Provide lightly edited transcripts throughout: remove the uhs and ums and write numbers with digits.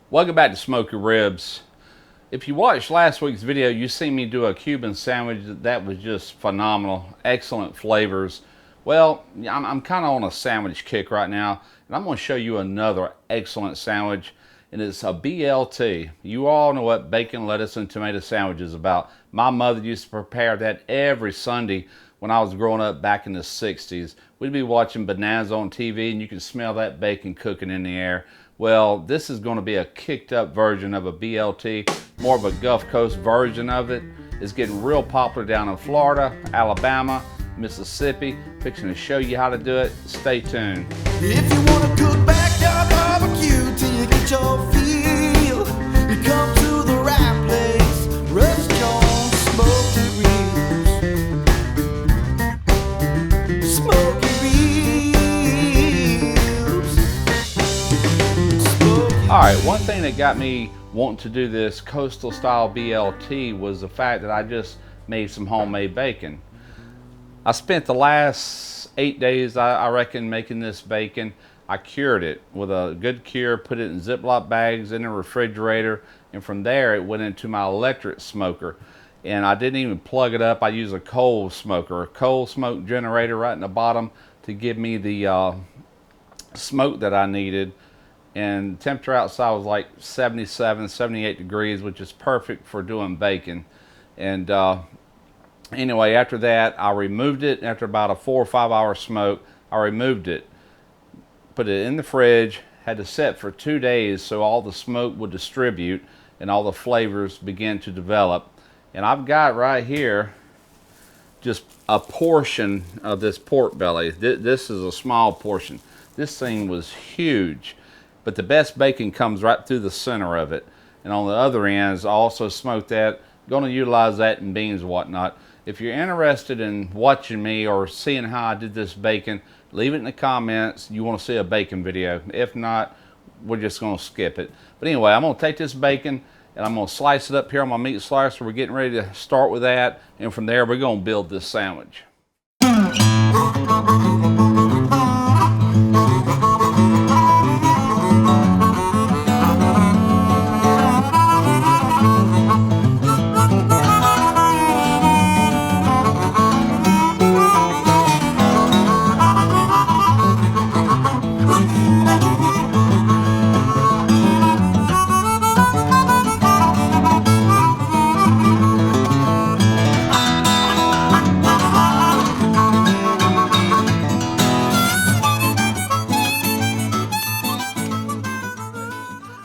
Welcome back to Smoky Ribs. If you watched last week's video, you see me do a Cuban sandwich that was just phenomenal. Excellent flavors. Well, I'm kind of on a sandwich kick right now, and I'm going to show you another excellent sandwich, and it's a BLT. You all know what bacon, lettuce, and tomato sandwich is about. My mother used to prepare that every Sunday when I was growing up back in the 60s. We'd be watching Bananas on TV, and you can smell that bacon cooking in the air. Well, this is going to be a kicked up version of a BLT, more of a Gulf Coast version of it. It's getting real popular down in Florida, Alabama, Mississippi. Fixing to show you how to do it. Stay tuned. If you want to cook backyard barbecue till you get your feel, you come to the right place. Roast your smoky ribs. Smoky ribs. All right, one thing that got me wanting to do this coastal style BLT was the fact that I just made some homemade bacon. I spent the last 8 days, I reckon, making this bacon. I cured it with a good cure, put it in Ziploc bags in the refrigerator, and from there it went into my electric smoker. And I didn't even plug it up. I used a coal smoker, a coal smoke generator right in the bottom to give me the smoke that I needed. And the temperature outside was like 77, 78 degrees, which is perfect for doing bacon. And anyway, after that, I removed it. After about a 4 or 5 hour smoke, I removed it, put it in the fridge, had to set for 2 days so all the smoke would distribute and all the flavors begin to develop. And I've got right here just a portion of this pork belly. This is a small portion. This thing was huge, but the best bacon comes right through the center of it. And on the other ends, I also smoked that. Going to utilize that in beans and whatnot. If you're interested in watching me or seeing how I did this bacon, leave it in the comments. You want to see a bacon video. If not, we're just going to skip it. But anyway, I'm going to take this bacon and I'm going to slice it up here on my meat slicer. We're getting ready to start with that. And from there, we're going to build this sandwich.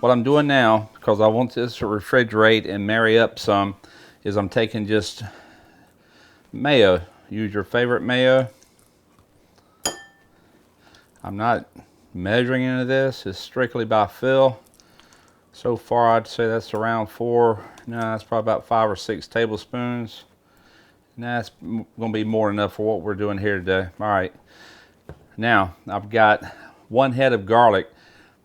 What I'm doing now, because I want this to refrigerate and marry up some, is I'm taking just mayo. Use your favorite mayo. I'm not measuring into this. It's strictly by feel. So far, I'd say that's around that's probably about 5 or 6 tablespoons. And that's going to be more than enough for what we're doing here today. All right. Now, I've got 1 head of garlic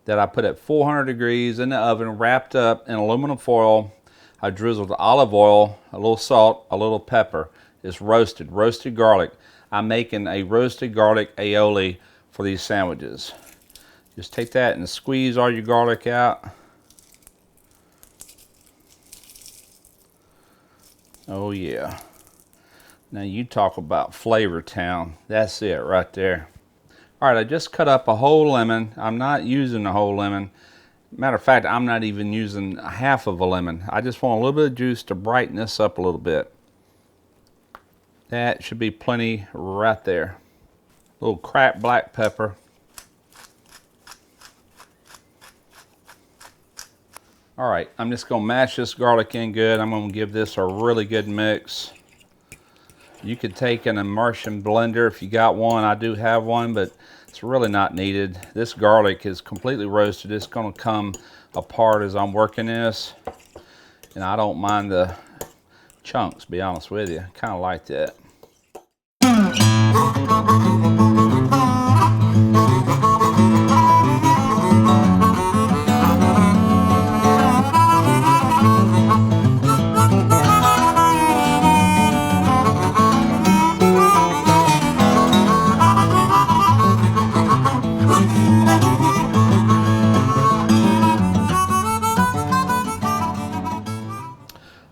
that I put at 400 degrees in the oven, wrapped up in aluminum foil. I drizzled olive oil, a little salt, a little pepper. It's roasted garlic. I'm making a roasted garlic aioli for these sandwiches. Just take that and squeeze all your garlic out. Oh yeah. Now you talk about flavor town. That's it right there. All right, I just cut up a whole lemon. I'm not using the whole lemon. Matter of fact, I'm not even using half of a lemon. I just want a little bit of juice to brighten this up a little bit. That should be plenty right there. A little cracked black pepper. All right, I'm just gonna mash this garlic in good. I'm gonna give this a really good mix. You could take an immersion blender if you got one. I do have one, but it's really not needed. This garlic is completely roasted. It's gonna come apart as I'm working this. And I don't mind the chunks, to be honest with you. Kind of like that.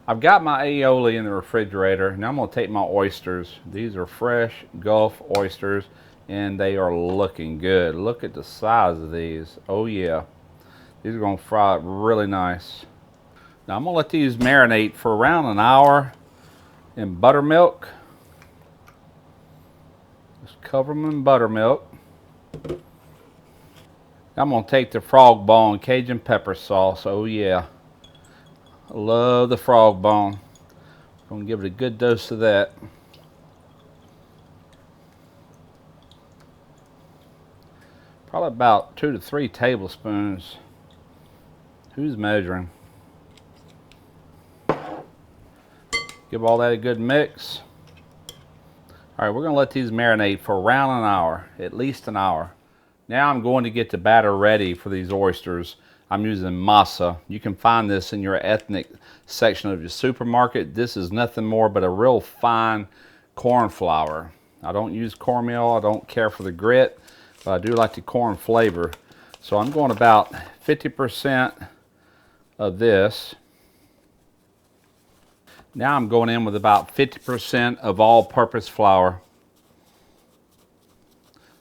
I've got my aioli in the refrigerator. Now I'm going to take my oysters. These are fresh Gulf oysters, and they are looking good. Look at the size of these. Oh yeah. These are going to fry up really nice. Now I'm going to let these marinate for around an hour in buttermilk. Just cover them in buttermilk. Now I'm going to take the frog bone Cajun pepper sauce. Oh yeah. I love the frog bone. I'm going to give it a good dose of that. Probably about 2 to 3 tablespoons. Who's measuring? Give all that a good mix. All right, we're going to let these marinate for around an hour, at least an hour. Now I'm going to get the batter ready for these oysters. I'm using masa. You can find this in your ethnic section of your supermarket. This is nothing more but a real fine corn flour. I don't use cornmeal. I don't care for the grit, but I do like the corn flavor. So I'm going about 50% of this. Now I'm going in with about 50% of all-purpose flour.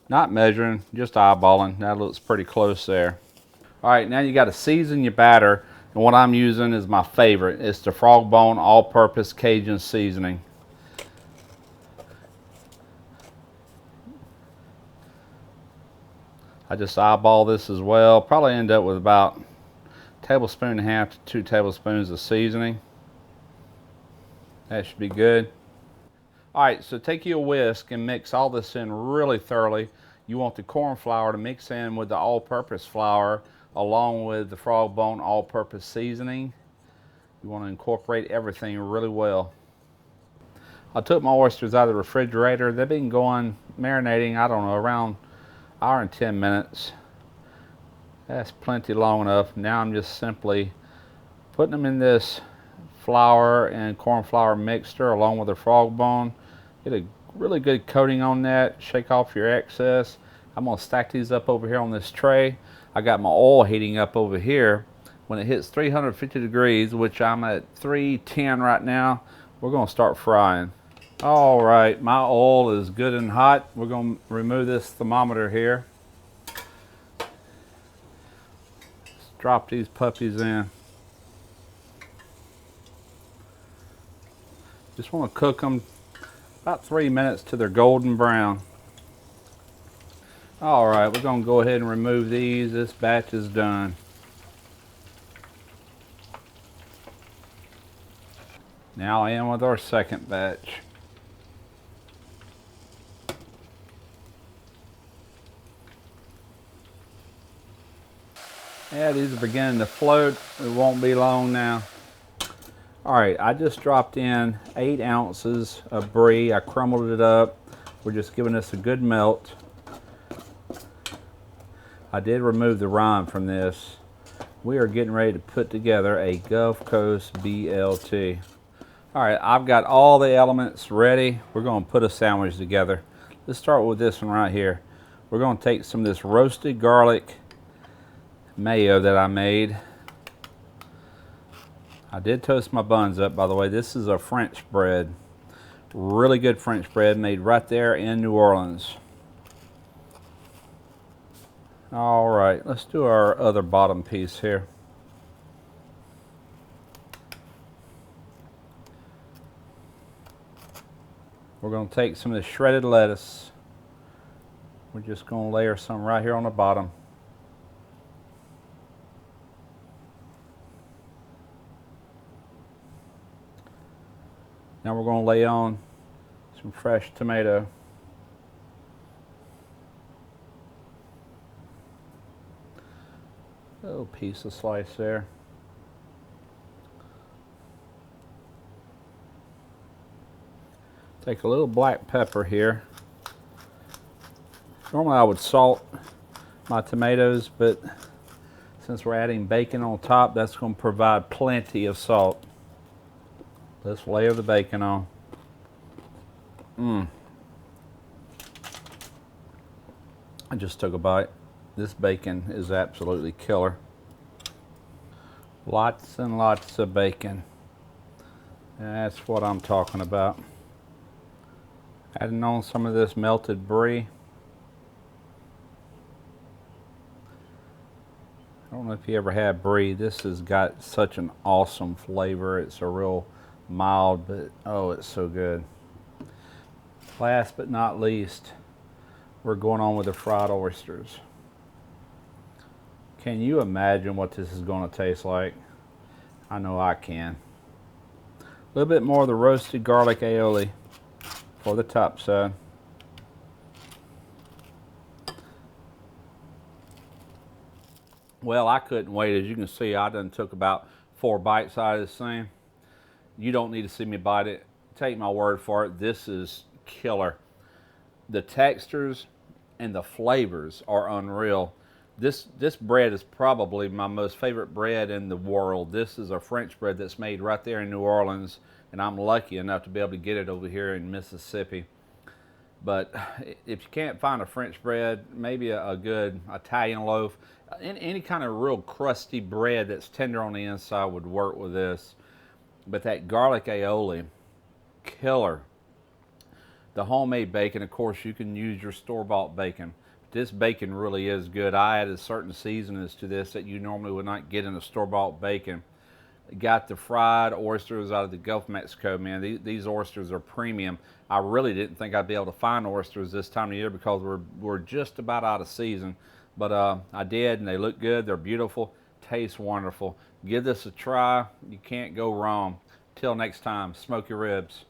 Not measuring, just eyeballing. That looks pretty close there. All right, now you got to season your batter. And what I'm using is my favorite. It's the Frog Bone all-purpose Cajun seasoning. I just eyeball this as well. Probably end up with about a tablespoon and a half to 2 tablespoons of seasoning. That should be good. All right, so take your whisk and mix all this in really thoroughly. You want the corn flour to mix in with the all-purpose flour along with the frog bone all-purpose seasoning. You want to incorporate everything really well. I took my oysters out of the refrigerator. They've been going marinating, I don't know, around an hour and 10 minutes. That's plenty long enough. Now I'm just simply putting them in this flour and corn flour mixture along with the frog bone. Get a really good coating on that. Shake off your excess. I'm going to stack these up over here on this tray. I got my oil heating up over here. When it hits 350 degrees, which I'm at 310 right now, we're going to start frying. All right, my oil is good and hot. We're going to remove this thermometer here. Let's drop these puppies in. Just want to cook them about 3 minutes till they're golden brown. All right, we're going to go ahead and remove these. This batch is done. Now in with our second batch. Yeah, these are beginning to float. It won't be long now. All right, I just dropped in 8 ounces of brie. I crumbled it up. We're just giving this a good melt. I did remove the rind from this. We are getting ready to put together a Gulf Coast BLT. All right, I've got all the elements ready. We're going to put a sandwich together. Let's start with this one right here. We're going to take some of this roasted garlic mayo that I made. I did toast my buns up, by the way. This is a French bread. Really good French bread made right there in New Orleans. All right, let's do our other bottom piece here. We're going to take some of the shredded lettuce. We're just going to layer some right here on the bottom. Now we're going to lay on some fresh tomato. A little piece of slice there. Take a little black pepper here. Normally I would salt my tomatoes, but since we're adding bacon on top, that's going to provide plenty of salt. Let's layer the bacon on. I just took a bite. This bacon is absolutely killer. Lots and lots of bacon. That's what I'm talking about. Adding on some of this melted brie. I don't know if you ever had brie. This has got such an awesome flavor. It's a real mild, but oh, it's so good. Last but not least, we're going on with the fried oysters. Can you imagine what this is going to taste like? I know I can. A little bit more of the roasted garlic aioli for the top side. Well, I couldn't wait. As you can see, I done took about 4 bites out of this thing. You don't need to see me bite it. Take my word for it. This is killer. The textures and the flavors are unreal. This bread is probably my most favorite bread in the world. This is a French bread that's made right there in New Orleans, and I'm lucky enough to be able to get it over here in Mississippi. But if you can't find a French bread, maybe a good Italian loaf, any kind of real crusty bread that's tender on the inside would work with this. But that garlic aioli, killer. The homemade bacon, of course, you can use your store-bought bacon. This bacon really is good. I added certain seasonings to this that you normally would not get in a store-bought bacon. Got the fried oysters out of the Gulf of Mexico, man. These oysters are premium. I really didn't think I'd be able to find oysters this time of year because we're just about out of season. But I did, and they look good. They're beautiful. Taste wonderful. Give this a try. You can't go wrong. Till next time, smoky ribs.